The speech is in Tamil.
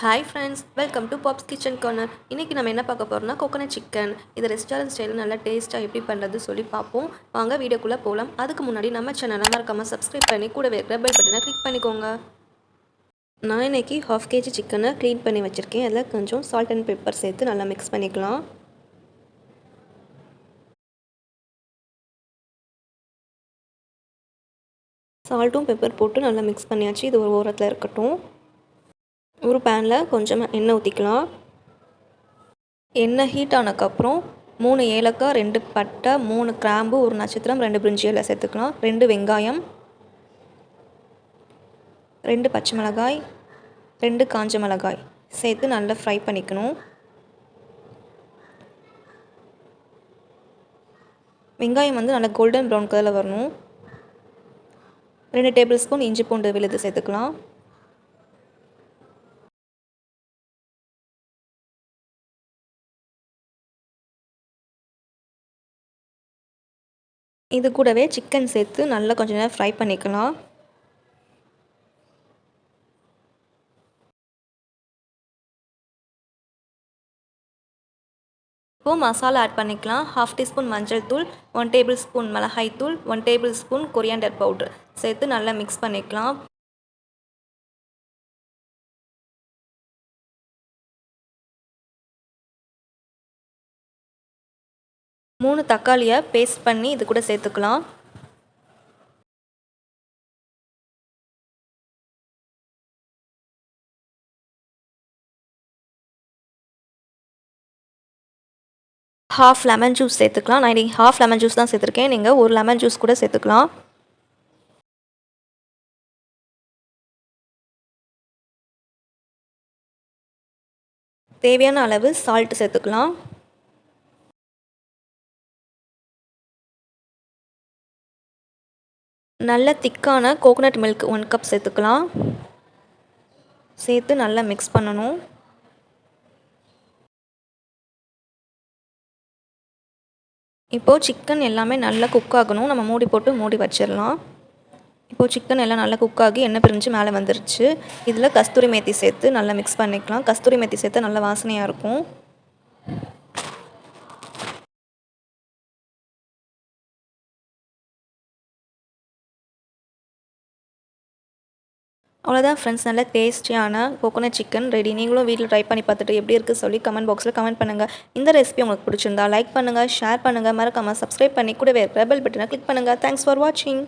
Hi friends, welcome to pop's kitchen corner. இன்றைக்கி நம்ம என்ன பார்க்க போகிறோம்னா கோகோனட் சிக்கன். இதை ரெஸ்டாரண்ட் ஸ்டைலில் நல்லா டேஸ்ட்டாக எப்படி பண்ணுறது சொல்லி பார்ப்போம். வாங்க வீடியோக்குள்ளே போகலாம். அதுக்கு முன்னாடி நம்ம சேனலை மறக்காமல் சப்ஸ்கிரைப் பண்ணி கூடவே இருக்கிற பெல் பட்டனை கிளிக் பண்ணிக்கோங்க. நான் இன்றைக்கி ½ kg சிக்கனை க்ளீன் பண்ணி வச்சுருக்கேன். அதில் கொஞ்சம் சால்ட் அண்ட் பெப்பர் சேர்த்து நல்லா மிக்ஸ் பண்ணிக்கலாம். சால்ட்டும் பெப்பர் போட்டு நல்லா மிக்ஸ் பண்ணியாச்சு. இது ஒரு ஓரத்தில் இருக்கட்டும். ஒரு பேனில் கொஞ்சம் எண்ணெய் ஊற்றிக்கலாம். எண்ணெய் ஹீட் ஆனதுக்கப்புறம் 3 ஏலக்காய், 2 பட்டை, 3 கிராம்பு, 1 நட்சத்திரம், 2 பிரிஞ்சி இலை சேர்த்துக்கலாம். 2 வெங்காயம், 2 பச்சை மிளகாய், 2 காஞ்ச மிளகாய் சேர்த்து நல்லா ஃப்ரை பண்ணிக்கணும். வெங்காயம் நல்லா கோல்டன் ப்ரௌன் கலரில் வரணும். 2 டேபிள் ஸ்பூன் இஞ்சி பூண்டு விழுது சேர்த்துக்கலாம். இது கூடவே சிக்கன் சேர்த்து நல்லா கொஞ்சம் நேரம் ஃப்ரை பண்ணிக்கலாம். இப்போது மசாலா ஆட் பண்ணிக்கலாம். ½ டீஸ்பூன் மஞ்சள் தூள், 1 டேபிள் ஸ்பூன் மிளகாய் தூள், 1 டேபிள் ஸ்பூன் கொரியாண்டர் பவுடர் சேர்த்து நல்லா மிக்ஸ் பண்ணிக்கலாம். மூணு தக்காளியை பேஸ்ட் பண்ணி இது கூட சேர்த்துக்கலாம். ½ லெமன் ஜூஸ் சேர்த்துக்கலாம். நான் இன்றைக்கி ½ லெமன் ஜூஸ் தான் சேர்த்துருக்கேன். நீங்கள் 1 லெமன் ஜூஸ் கூட சேர்த்துக்கலாம். தேவையான அளவு சால்ட் சேர்த்துக்கலாம். நல்ல திக்கான கோகோனட் மில்க் 1 கப் சேர்த்துக்கலாம். சேர்த்து நல்லா மிக்ஸ் பண்ணணும். இப்போது சிக்கன் எல்லாமே நல்லா குக் ஆகணும். நம்ம மூடி போட்டு மூடி வச்சிடலாம். இப்போது சிக்கன் எல்லாம் நல்லா குக் ஆகி எண்ணெய் பிரிஞ்சு மேலே வந்துருச்சு. இதில் கஸ்தூரி மேத்தி சேர்த்து நல்லா மிக்ஸ் பண்ணிக்கலாம். கஸ்தூரி மேத்தி சேர்த்து நல்லா வாசனையாக இருக்கும். அவ்வளோதான் ஃப்ரெண்ட்ஸ், நல்ல டேஸ்டியான கோகோனட் சிக்கன் ரெடி. நீங்களும் வீட்டில் ட்ரை பண்ணி பார்த்துட்டு எப்படி இருக்குது சொல்லி கமெண்ட் பாக்ஸில் கமெண்ட் பண்ணுங்கள். இந்த ரெசிபி உங்களுக்கு பிடிச்சிருந்தா லைக் பண்ணுங்கள், ஷேர் பண்ணுங்கள், மறக்காமல் சப்ஸ்கிரைப் பண்ணி கூடவே இருக்கிற பெல் பட்டனை கிளிக் பண்ணுங்கள். தேங்க்ஸ் ஃபார் வாட்சிங்.